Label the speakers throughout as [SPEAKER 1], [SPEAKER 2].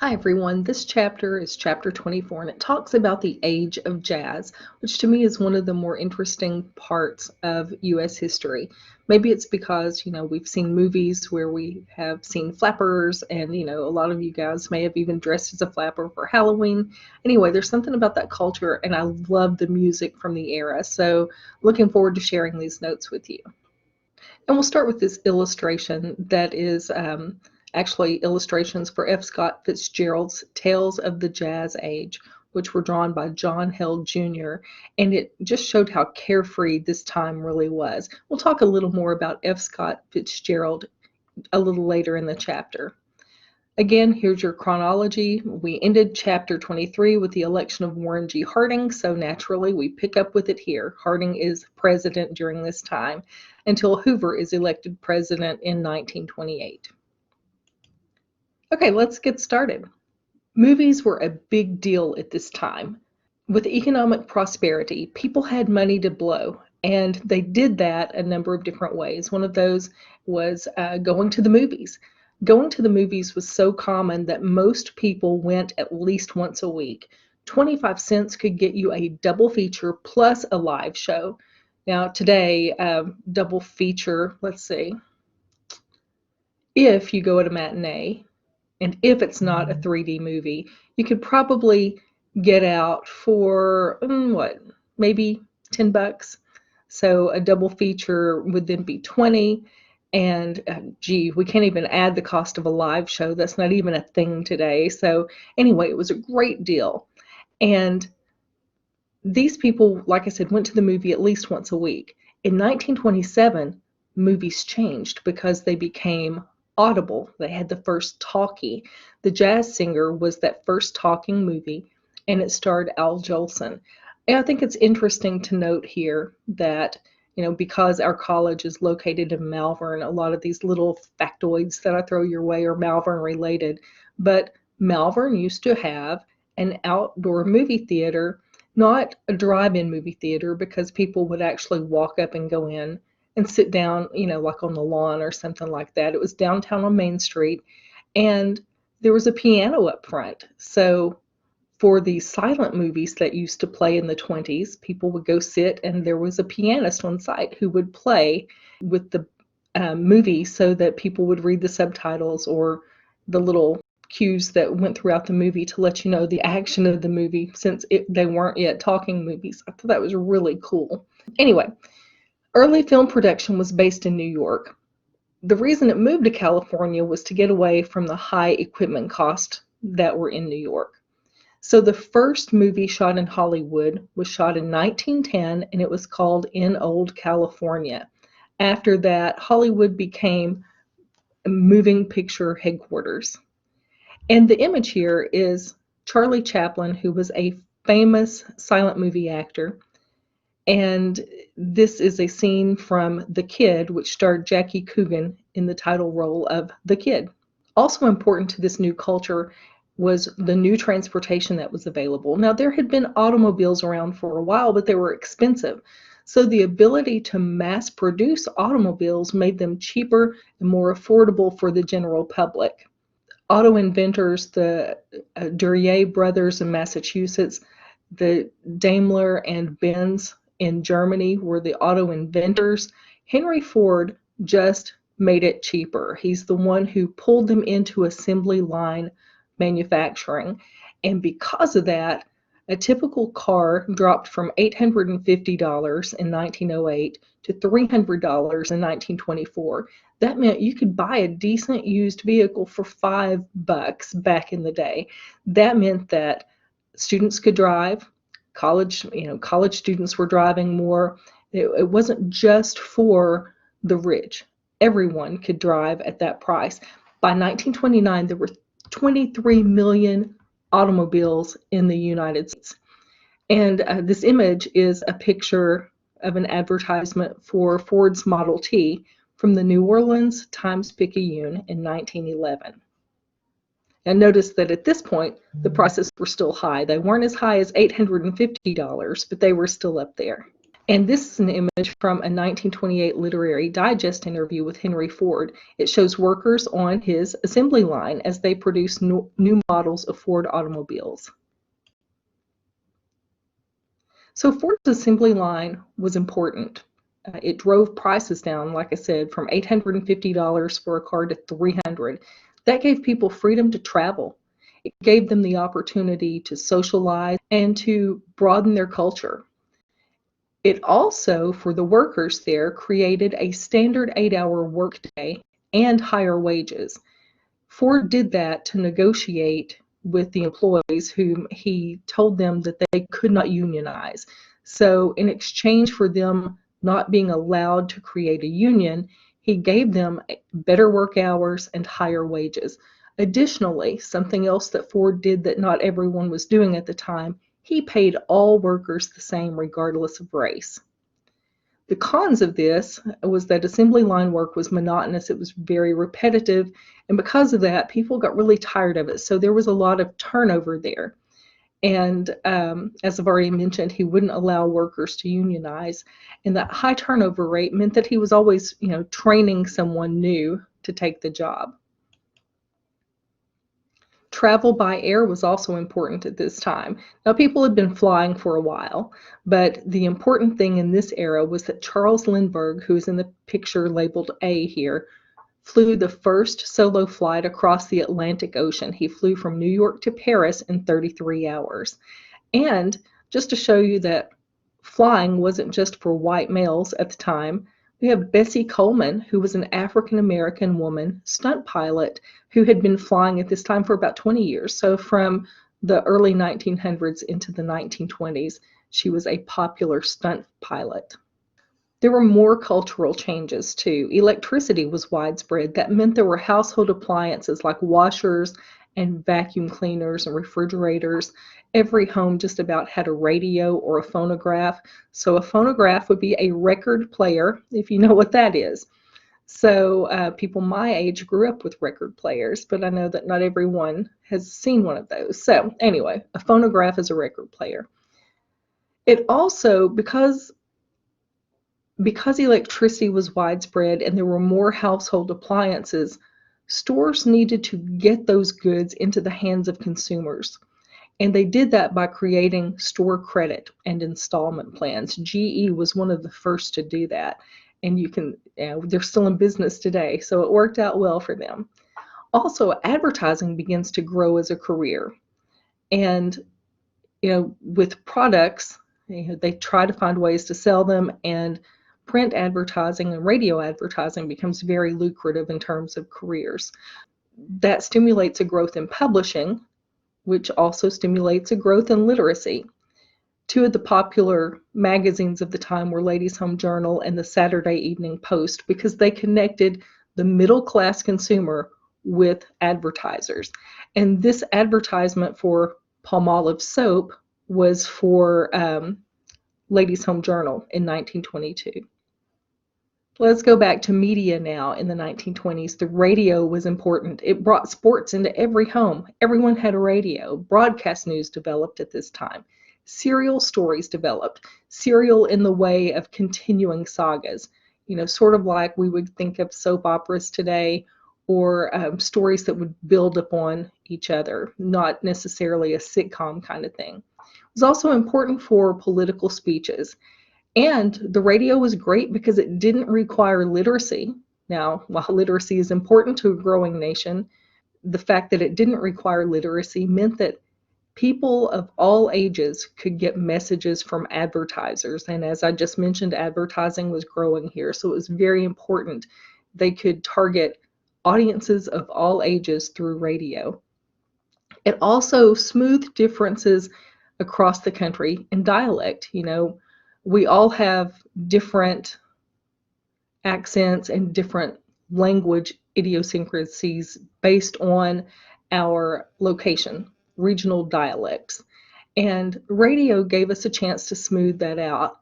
[SPEAKER 1] Hi everyone, this chapter is chapter 24 and it talks about the age of jazz, which to me is one of the more interesting parts of US history. Maybe it's because, we've seen movies where we have seen flappers and, a lot of you guys may have even dressed as a flapper for Halloween. Anyway, there's something about that culture and I love the music from the era. So looking forward to sharing these notes with you. And we'll start with this illustration that is actually illustrations for F. Scott Fitzgerald's Tales of the Jazz Age, which were drawn by John Held Jr., and it just showed how carefree this time really was. We'll talk a little more about F. Scott Fitzgerald a little later in the chapter. Again, here's your chronology. We ended chapter 23 with the election of Warren G. Harding, so naturally we pick up with it here. Harding is president during this time until Hoover is elected president in 1928. Okay, let's get started. Movies were a big deal at this time. With economic prosperity, people had money to blow, and they did that a number of different ways. One of those was going to the movies. Going to the movies was so common that most people went at least once a week. 25 cents could get you a double feature plus a live show. Now, today, double feature, let's see, if you go at a matinee, and if it's not a 3D movie, you could probably get out for maybe $10. So a double feature would then be 20. And gee, we can't even add the cost of a live show. That's not even a thing today. So anyway, it was a great deal. And these people, like I said, went to the movie at least once a week. In 1927, movies changed because they became audible. They had the first talkie. The Jazz Singer was that first talking movie, and it starred Al Jolson. And I think it's interesting to note here that, because our college is located in Malvern, a lot of these little factoids that I throw your way are Malvern related. But Malvern used to have an outdoor movie theater, not a drive-in movie theater, because people would actually walk up and go in and sit down, like on the lawn or something like that. It was downtown on Main Street, and there was a piano up front. So for the silent movies that used to play in the 20s, people would go sit, and there was a pianist on site who would play with the movie so that people would read the subtitles or the little cues that went throughout the movie to let you know the action of the movie, since they weren't yet talking movies. I thought that was really cool. Anyway, early film production was based in New York. The reason it moved to California was to get away from the high equipment costs that were in New York. So the first movie shot in Hollywood was shot in 1910, and it was called In Old California. After that, Hollywood became a moving picture headquarters. And the image here is Charlie Chaplin, who was a famous silent movie actor. And this is a scene from The Kid, which starred Jackie Coogan in the title role of The Kid. Also important to this new culture was the new transportation that was available. Now, there had been automobiles around for a while, but they were expensive. So the ability to mass produce automobiles made them cheaper and more affordable for the general public. Auto inventors, the Duryea brothers in Massachusetts, the Daimler and Benz in Germany were the auto inventors. Henry Ford just made it cheaper. He's the one who pulled them into assembly line manufacturing. And because of that, a typical car dropped from $850 in 1908 to $300 in 1924. That meant you could buy a decent used vehicle for $5 back in the day. That meant that students could drive. College students were driving more. It wasn't just for the rich. Everyone could drive at that price. By 1929, there were 23 million automobiles in the United States. And this image is a picture of an advertisement for Ford's Model T from the New Orleans Times-Picayune in 1911. And notice that at this point, the prices were still high. They weren't as high as $850, but they were still up there. And this is an image from a 1928 Literary Digest interview with Henry Ford. It shows workers on his assembly line as they produce new models of Ford automobiles. So Ford's assembly line was important. It drove prices down, like I said, from $850 for a car to $300. That gave people freedom to travel. It gave them the opportunity to socialize and to broaden their culture. It also, for the workers there, created a standard 8-hour workday and higher wages. Ford did that to negotiate with the employees, whom he told them that they could not unionize. So in exchange for them not being allowed to create a union, he gave them better work hours and higher wages. Additionally, something else that Ford did that not everyone was doing at the time, he paid all workers the same regardless of race. The cons of this was that assembly line work was monotonous, it was very repetitive, and because of that, people got really tired of it. So there was a lot of turnover there. And as I've already mentioned, he wouldn't allow workers to unionize. And that high turnover rate meant that he was always, training someone new to take the job. Travel by air was also important at this time. Now, people had been flying for a while, but the important thing in this era was that Charles Lindbergh, who's in the picture labeled A here, flew the first solo flight across the Atlantic Ocean. He flew from New York to Paris in 33 hours. And just to show you that flying wasn't just for white males at the time, we have Bessie Coleman, who was an African-American woman stunt pilot who had been flying at this time for about 20 years. So from the early 1900s into the 1920s, she was a popular stunt pilot. There were more cultural changes too. Electricity was widespread. That meant there were household appliances like washers and vacuum cleaners and refrigerators. Every home just about had a radio or a phonograph. So a phonograph would be a record player, if you know what that is. So people my age grew up with record players, but I know that not everyone has seen one of those. So anyway, a phonograph is a record player. It also, because electricity was widespread and there were more household appliances, stores needed to get those goods into the hands of consumers. And they did that by creating store credit and installment plans. GE was one of the first to do that. And they're still in business today, so it worked out well for them. Also, advertising begins to grow as a career. And, with products, they try to find ways to sell them, and print advertising and radio advertising becomes very lucrative in terms of careers. That stimulates a growth in publishing, which also stimulates a growth in literacy. Two of the popular magazines of the time were Ladies' Home Journal and the Saturday Evening Post, because they connected the middle-class consumer with advertisers. And this advertisement for Palmolive soap was for Ladies' Home Journal in 1922. Let's go back to media now. In the 1920s, the radio was important. It brought sports into every home. Everyone had a radio. Broadcast news developed at this time. Serial stories developed. Serial in the way of continuing sagas, sort of like we would think of soap operas today, or stories that would build upon each other, not necessarily a sitcom kind of thing. It was also important for political speeches. And the radio was great because it didn't require literacy. Now, while literacy is important to a growing nation, the fact that it didn't require literacy meant that people of all ages could get messages from advertisers. And as I just mentioned, advertising was growing here, so it was very important. They could target audiences of all ages through radio. It also smoothed differences across the country in dialect. We all have different accents and different language idiosyncrasies based on our location, regional dialects. And radio gave us a chance to smooth that out.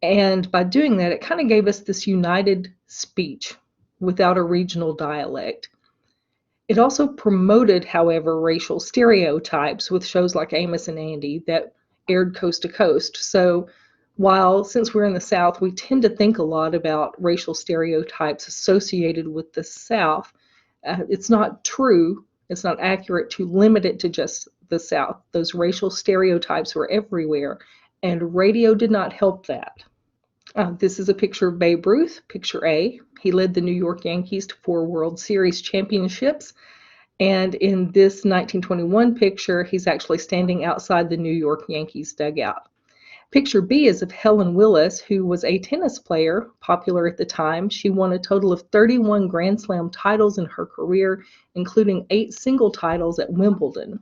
[SPEAKER 1] And by doing that, it kind of gave us this united speech without a regional dialect. It also promoted, however, racial stereotypes with shows like Amos and Andy that aired coast to coast. So while since we're in the South, we tend to think a lot about racial stereotypes associated with the South, it's not true, it's not accurate to limit it to just the South. Those racial stereotypes were everywhere, and radio did not help that. This is a picture of Babe Ruth, picture A. He led the New York Yankees to 4 World Series championships. And in this 1921 picture, he's actually standing outside the New York Yankees dugout. Picture B is of Helen Willis, who was a tennis player, popular at the time. She won a total of 31 Grand Slam titles in her career, including 8 single titles at Wimbledon.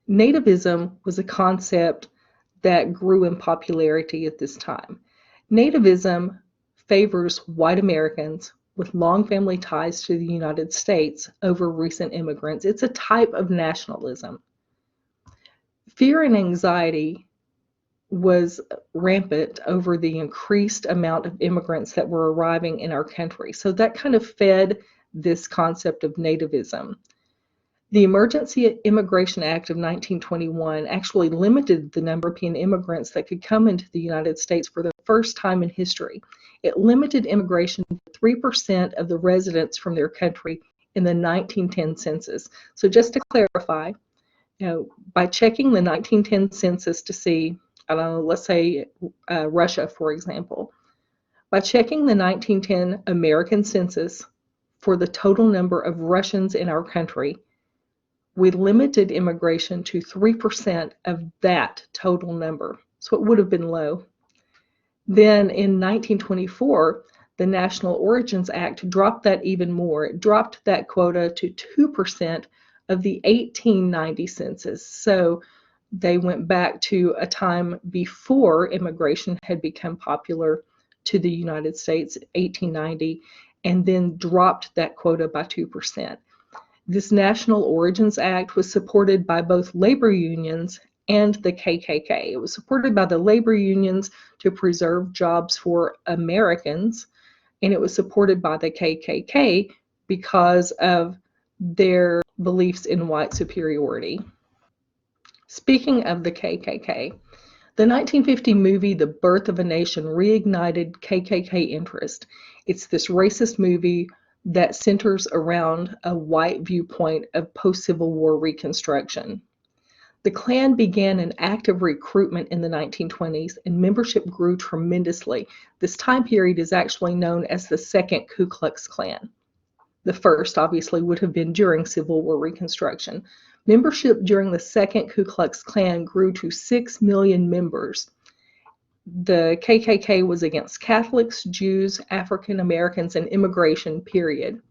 [SPEAKER 1] Nativism was a concept that grew in popularity at this time. Nativism favors white Americans with long family ties to the United States over recent immigrants. It's a type of nationalism. Fear and anxiety was rampant over the increased amount of immigrants that were arriving in our country. So that kind of fed this concept of nativism. The Emergency Immigration Act of 1921 actually limited the number of European immigrants that could come into the United States for the first time in history. It limited immigration to 3% of the residents from their country in the 1910 census. So just to clarify, by checking the 1910 census to see, I don't know, let's say Russia, for example, by checking the 1910 American census for the total number of Russians in our country, we limited immigration to 3% of that total number. So it would have been low. Then in 1924, the National Origins Act dropped that even more. It dropped that quota to 2% of the 1890 census. So they went back to a time before immigration had become popular to the United States, 1890, and then dropped that quota by 2%. This National Origins Act was supported by both labor unions and the KKK. It was supported by the labor unions to preserve jobs for Americans, and it was supported by the KKK because of their beliefs in white superiority. Speaking of the KKK, the 1950 movie The Birth of a Nation reignited KKK interest. It's this racist movie that centers around a white viewpoint of post-Civil War Reconstruction. The Klan began an active recruitment in the 1920s, and membership grew tremendously. This time period is actually known as the Second Ku Klux Klan. The first, obviously, would have been during Civil War Reconstruction. Membership during the Second Ku Klux Klan grew to 6 million members. The KKK was against Catholics, Jews, African Americans, and immigration, period.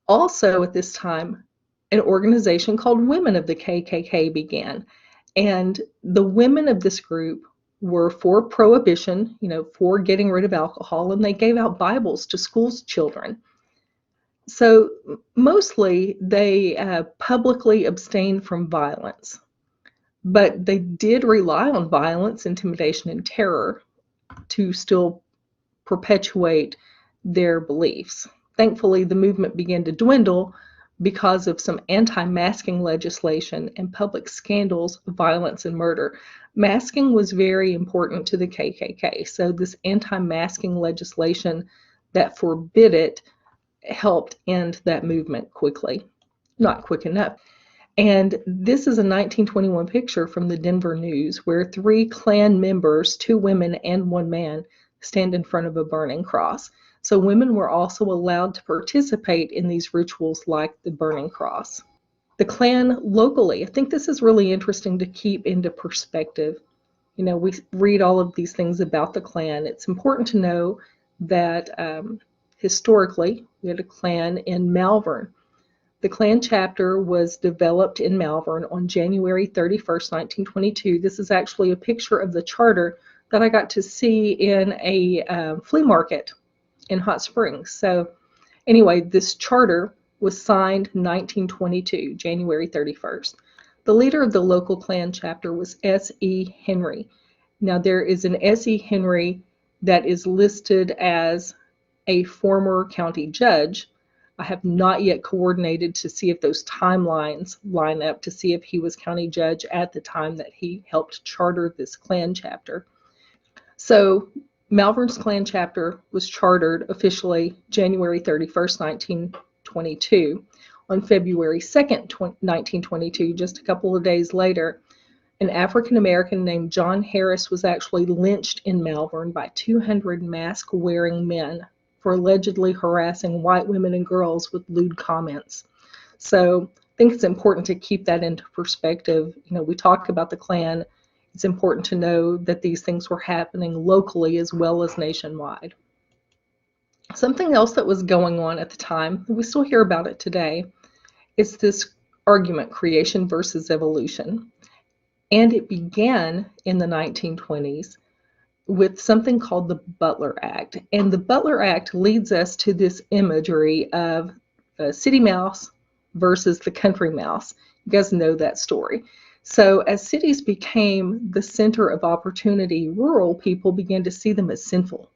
[SPEAKER 1] Also at this time, an organization called Women of the KKK began. And the women of this group were for prohibition, for getting rid of alcohol, and they gave out Bibles to school children. So mostly they publicly abstained from violence. But they did rely on violence, intimidation, and terror to still perpetuate their beliefs. Thankfully, the movement began to dwindle because of some anti-masking legislation and public scandals, violence, and murder. Masking was very important to the KKK, so this anti-masking legislation that forbid it helped end that movement quickly. Not quick enough. And this is a 1921 picture from the Denver News where 3 Klan members, 2 women and 1 man, stand in front of a burning cross. So women were also allowed to participate in these rituals like the burning cross. The Klan locally, I think this is really interesting to keep into perspective. We read all of these things about the Klan. It's important to know that historically, we had a Klan in Malvern. The Klan chapter was developed in Malvern on January 31st, 1922. This is actually a picture of the charter that I got to see in a flea market in Hot Springs. So anyway, this charter was signed 1922, January 31st. The leader of the local Klan chapter was S.E. Henry. Now there is an S.E. Henry that is listed as a former county judge. I have not yet coordinated to see if those timelines line up to see if he was county judge at the time that he helped charter this Klan chapter. So Malvern's Klan chapter was chartered officially January 31st, 1922. On February 2nd, 1922, just a couple of days later, an African American named John Harris was actually lynched in Malvern by 200 mask-wearing men for allegedly harassing white women and girls with lewd comments. So I think it's important to keep that into perspective. We talk about the Klan. It's important to know that these things were happening locally as well as nationwide. Something else that was going on at the time, we still hear about it today, is this argument, creation versus evolution. And it began in the 1920s with something called the Butler Act. And the Butler Act leads us to this imagery of a city mouse versus the country mouse. You guys know that story. So as cities became the center of opportunity, rural people began to see them as sinful.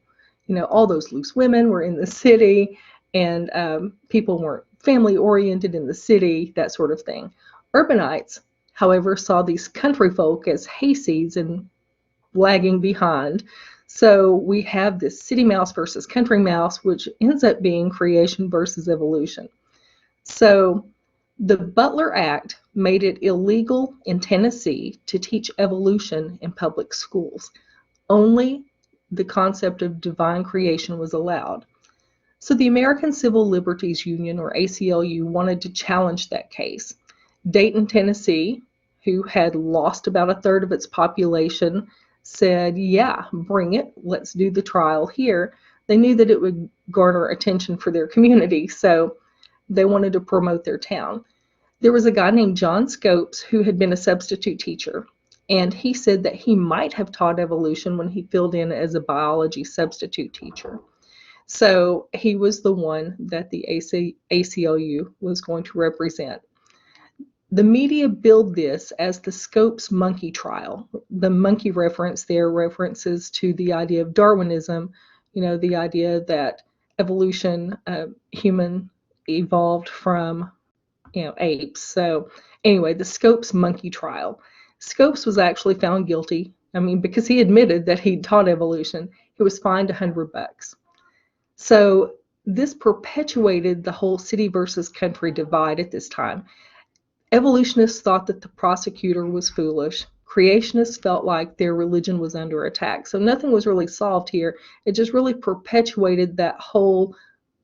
[SPEAKER 1] All those loose women were in the city, and people weren't family oriented in the city, that sort of thing. Urbanites, however, saw these country folk as hayseeds and lagging behind. So we have this city mouse versus country mouse, which ends up being creation versus evolution. So the Butler Act made it illegal in Tennessee to teach evolution in public schools. Only the concept of divine creation was allowed. So the American Civil Liberties Union, or ACLU, wanted to challenge that case. Dayton, Tennessee, who had lost about a third of its population, said, yeah, bring it. Let's do the trial here. They knew that it would garner attention for their community, so they wanted to promote their town. There was a guy named John Scopes who had been a substitute teacher, and he said that he might have taught evolution when he filled in as a biology substitute teacher. So he was the one that the ACLU was going to represent. The media billed this as the Scopes monkey trial. The monkey reference there references to the idea of Darwinism, the idea that evolution, human evolved from, apes. So anyway, the Scopes monkey trial. Scopes was actually found guilty. Because he admitted that he'd taught evolution, he was fined $100. So this perpetuated the whole city versus country divide at this time. Evolutionists thought that the prosecutor was foolish. Creationists felt like their religion was under attack. So nothing was really solved here. It just really perpetuated that whole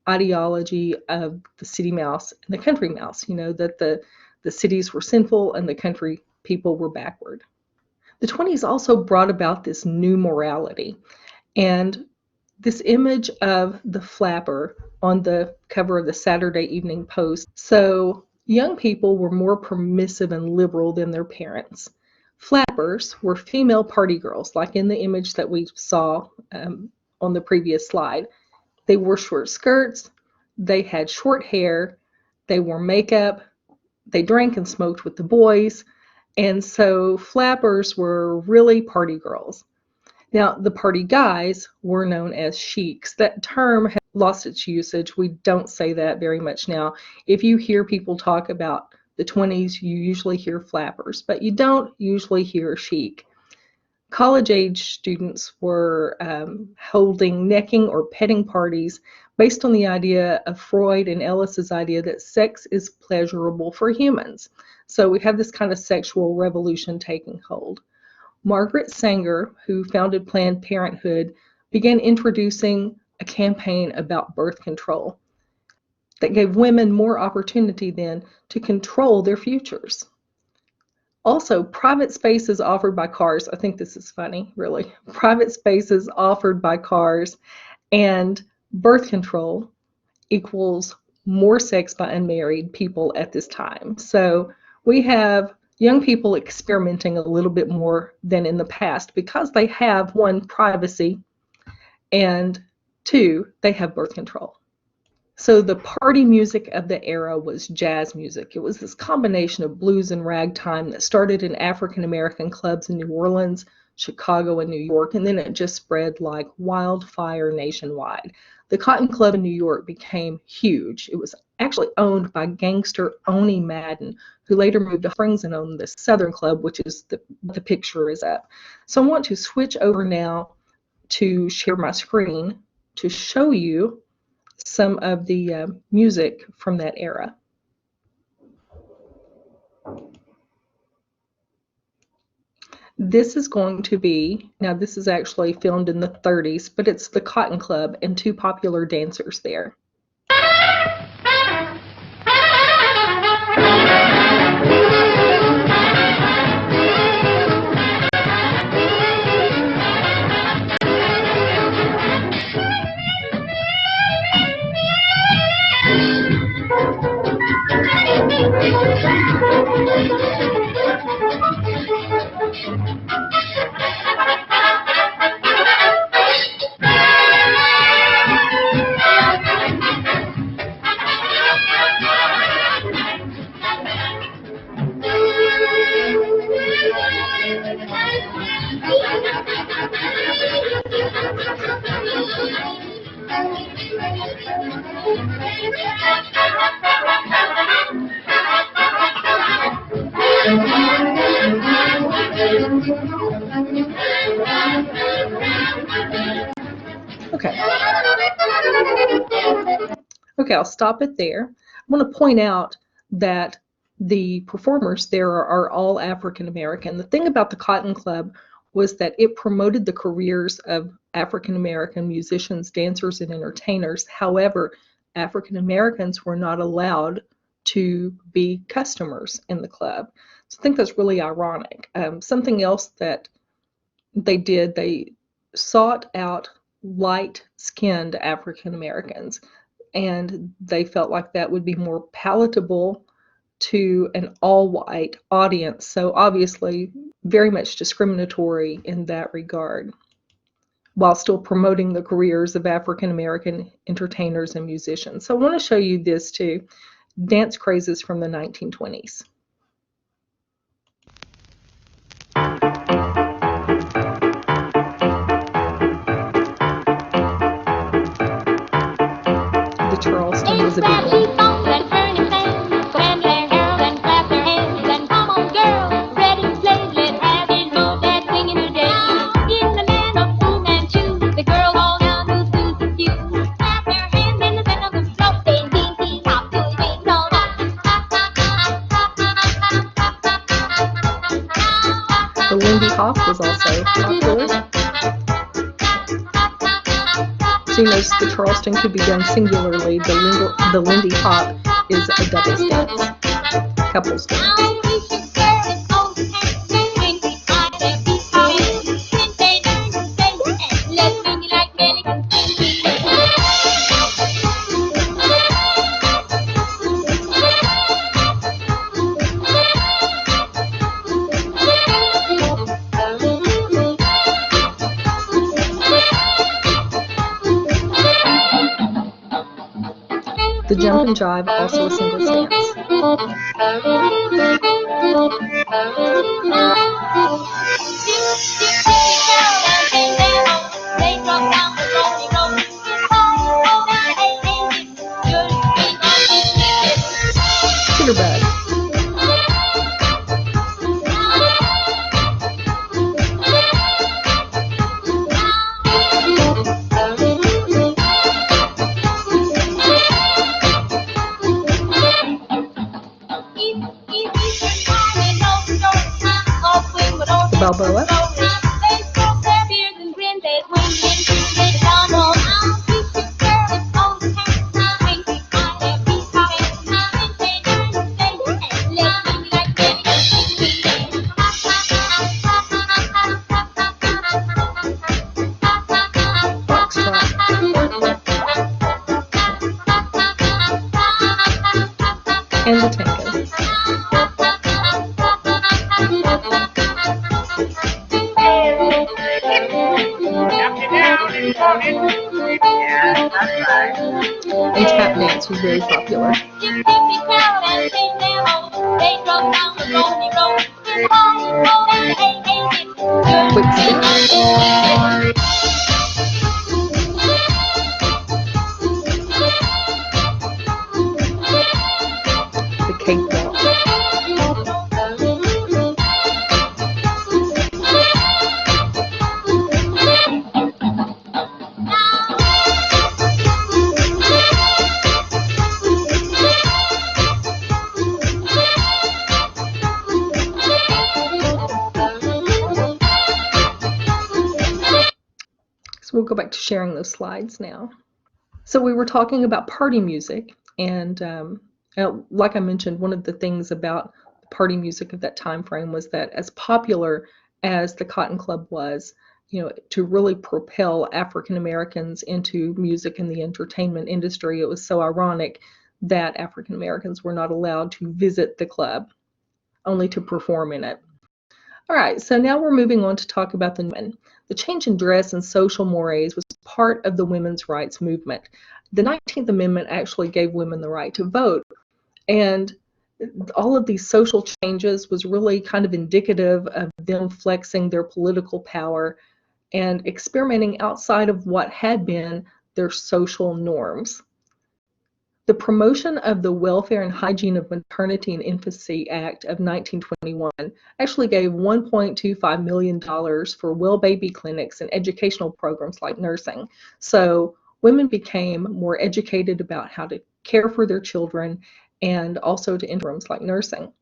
[SPEAKER 1] ideology of the city mouse and the country mouse, that the cities were sinful and the country people were backward. The 20s also brought about this new morality. And this image of the flapper on the cover of the Saturday Evening Post. So young people were more permissive and liberal than their parents. Flappers were female party girls, like in the image that we saw on the previous slide. They wore short skirts, they had short hair, they wore makeup, they drank and smoked with the boys, and so flappers were really party girls. Now, the party guys were known as sheiks. That term has lost its usage. We don't say that very much now. If you hear people talk about the 20s, you usually hear flappers, but you don't usually hear sheik. College-age students were holding necking or petting parties based on the idea of Freud and Ellis's idea that sex is pleasurable for humans. So we have this kind of sexual revolution taking hold. Margaret Sanger, who founded Planned Parenthood, began introducing a campaign about birth control that gave women more opportunity then to control their futures. Also, private spaces offered by cars. I think this is funny, really. Private spaces offered by cars and birth control equals more sex by unmarried people at this time. So we have young people experimenting a little bit more than in the past because they have, one, privacy, and two, they have birth control. So the party music of the era was jazz music. It was this combination of blues and ragtime that started in African American clubs in New Orleans, Chicago, and New York, and then it just spread like wildfire nationwide. The Cotton Club in New York became huge. It was actually owned by gangster Oni Madden, who later moved to Springs and owned the Southern Club, which is the picture is up. So I want to switch over now to share my screen to show you some of the music from that era. This is going to be, now this is actually filmed in the 30s, but it's the Cotton Club and two popular dancers there. Okay, I'll stop it there. I want to point out that the performers there are all African American. The thing about the Cotton Club was that it promoted the careers of African American musicians, dancers, and entertainers. However, African Americans were not allowed to be customers in the club. So I think that's really ironic. Something else that they did, they sought out light-skinned African Americans, and they felt like that would be more palatable to an all-white audience. So obviously very much discriminatory in that regard, while still promoting the careers of African American entertainers and musicians. So I want to show you this too, dance crazes from the 1920s. The Charleston was a big one. The Lindy Hop was also popular. So you notice the Charleston could be done singularly. The Lindy Hop is a doubles dance, couples dance. The jump and jive, also a singles dance. Jitterbug. Balboa. And the tango. And tap dance was very popular. Quick step. The cakewalk. We'll go back to sharing those slides now. So we were talking about party music, and like I mentioned, one of the things about the party music of that time frame was that as popular as the Cotton Club was, to really propel African Americans into music and the entertainment industry, it was so ironic that African Americans were not allowed to visit the club, only to perform in it. All right, so now we're moving on to talk about the women. The change in dress and social mores was part of the women's rights movement. The 19th Amendment actually gave women the right to vote, and all of these social changes was really kind of indicative of them flexing their political power and experimenting outside of what had been their social norms. The Promotion of the Welfare and Hygiene of Maternity and Infancy Act of 1921 actually gave $1.25 million for well baby clinics and educational programs like nursing. So women became more educated about how to care for their children and also to enter rooms like nursing.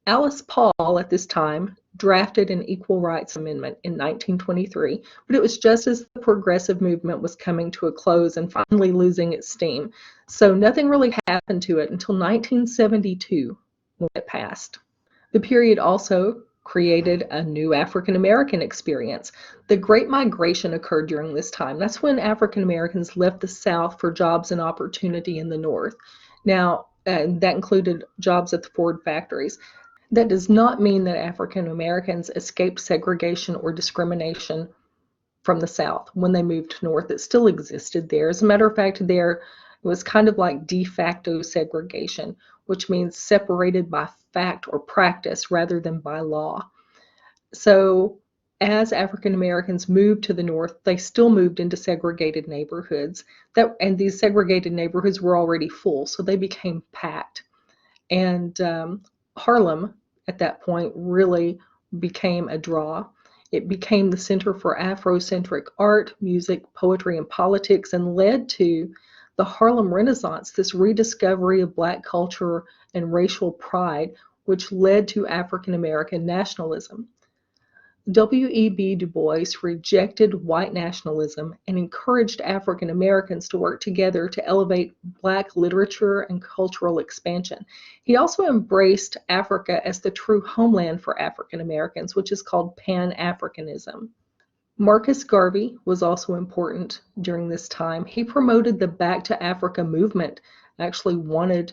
[SPEAKER 1] Alice Paul at this time drafted an Equal Rights Amendment in 1923, but it was just as the progressive movement was coming to a close and finally losing its steam. So nothing really happened to it until 1972 when it passed. The period also created a new African American experience. The Great Migration occurred during this time. That's when African Americans left the South for jobs and opportunity in the North. Now, that included jobs at the Ford factories. That does not mean that African Americans escaped segregation or discrimination from the South when they moved north. It still existed there. As a matter of fact, there it was kind of like de facto segregation, which means separated by fact or practice rather than by law. So as African Americans moved to the north, they still moved into segregated neighborhoods, and these segregated neighborhoods were already full, so they became packed. And Harlem at that point really became a draw. It became the center for Afrocentric art, music, poetry, and politics, and led to the Harlem Renaissance, this rediscovery of Black culture and racial pride, which led to African American nationalism. W.E.B. Du Bois rejected white nationalism and encouraged African Americans to work together to elevate Black literature and cultural expansion. He also embraced Africa as the true homeland for African Americans, which is called Pan-Africanism. Marcus Garvey was also important during this time. He promoted the Back to Africa movement, actually wanted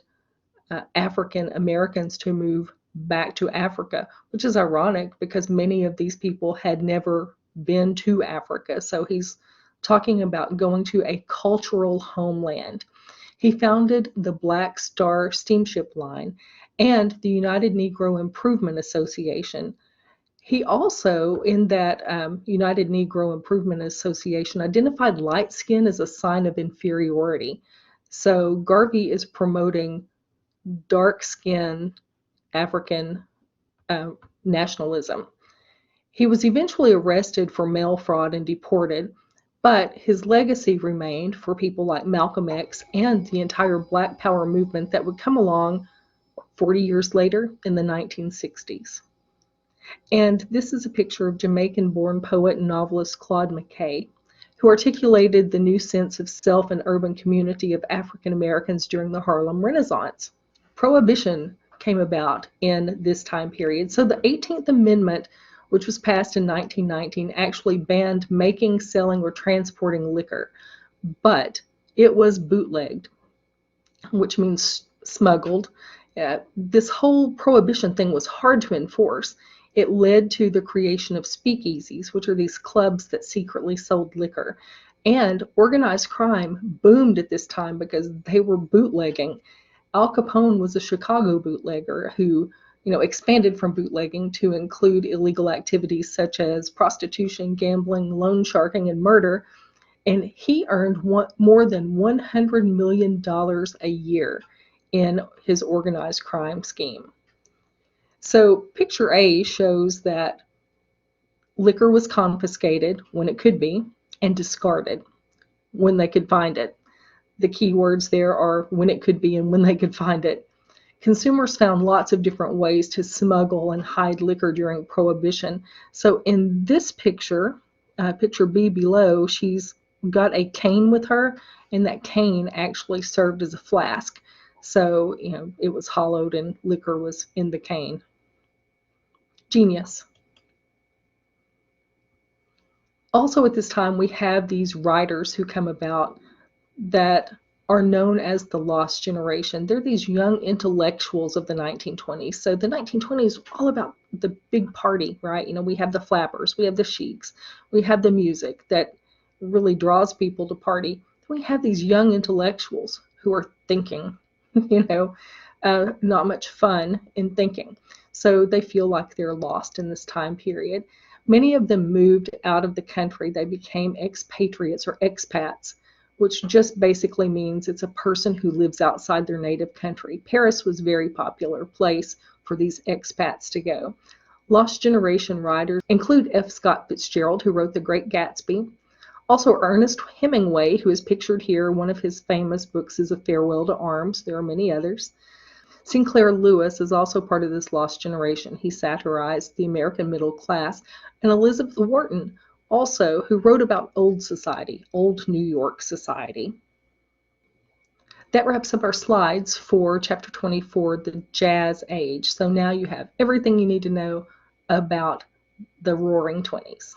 [SPEAKER 1] African Americans to move back to Africa, which is ironic because many of these people had never been to Africa. So he's talking about going to a cultural homeland. He founded the Black Star Steamship Line and the United Negro Improvement Association. He also, in that United Negro Improvement Association, identified light skin as a sign of inferiority. So Garvey is promoting dark skin African nationalism. He was eventually arrested for mail fraud and deported, but his legacy remained for people like Malcolm X and the entire Black Power movement that would come along 40 years later in the 1960s. And this is a picture of Jamaican-born poet and novelist Claude McKay, who articulated the new sense of self and urban community of African Americans during the Harlem Renaissance. Prohibition came about in this time period. So the 18th Amendment, which was passed in 1919, actually banned making, selling, or transporting liquor, but it was bootlegged, which means smuggled. This whole prohibition thing was hard to enforce. It led to the creation of speakeasies, which are these clubs that secretly sold liquor. And organized crime boomed at this time because they were bootlegging. Al Capone was a Chicago bootlegger who, expanded from bootlegging to include illegal activities such as prostitution, gambling, loan sharking, and murder. And he earned more than $100 million a year in his organized crime scheme. So picture A shows that liquor was confiscated when it could be and discarded when they could find it. The key words there are when it could be and when they could find it. Consumers found lots of different ways to smuggle and hide liquor during Prohibition. So in this picture, picture B below, she's got a cane with her, and that cane actually served as a flask. So, it was hollowed and liquor was in the cane. Genius. Also at this time, we have these writers who come about that are known as the lost generation. They're these young intellectuals of the 1920s. So the 1920s are all about the big party, right? We have the flappers, we have the sheiks, we have the music that really draws people to party. We have these young intellectuals who are thinking, not much fun in thinking. So they feel like they're lost in this time period. Many of them moved out of the country. They became expatriates or expats, which just basically means it's a person who lives outside their native country. Paris was a very popular place for these expats to go. Lost generation writers include F. Scott Fitzgerald, who wrote The Great Gatsby. Also Ernest Hemingway, who is pictured here. One of his famous books is A Farewell to Arms. There are many others. Sinclair Lewis is also part of this lost generation. He satirized the American middle class. And Elizabeth Wharton, also, who wrote about old society, old New York society. That wraps up our slides for Chapter 24, the Jazz Age. So now you have everything you need to know about the Roaring Twenties.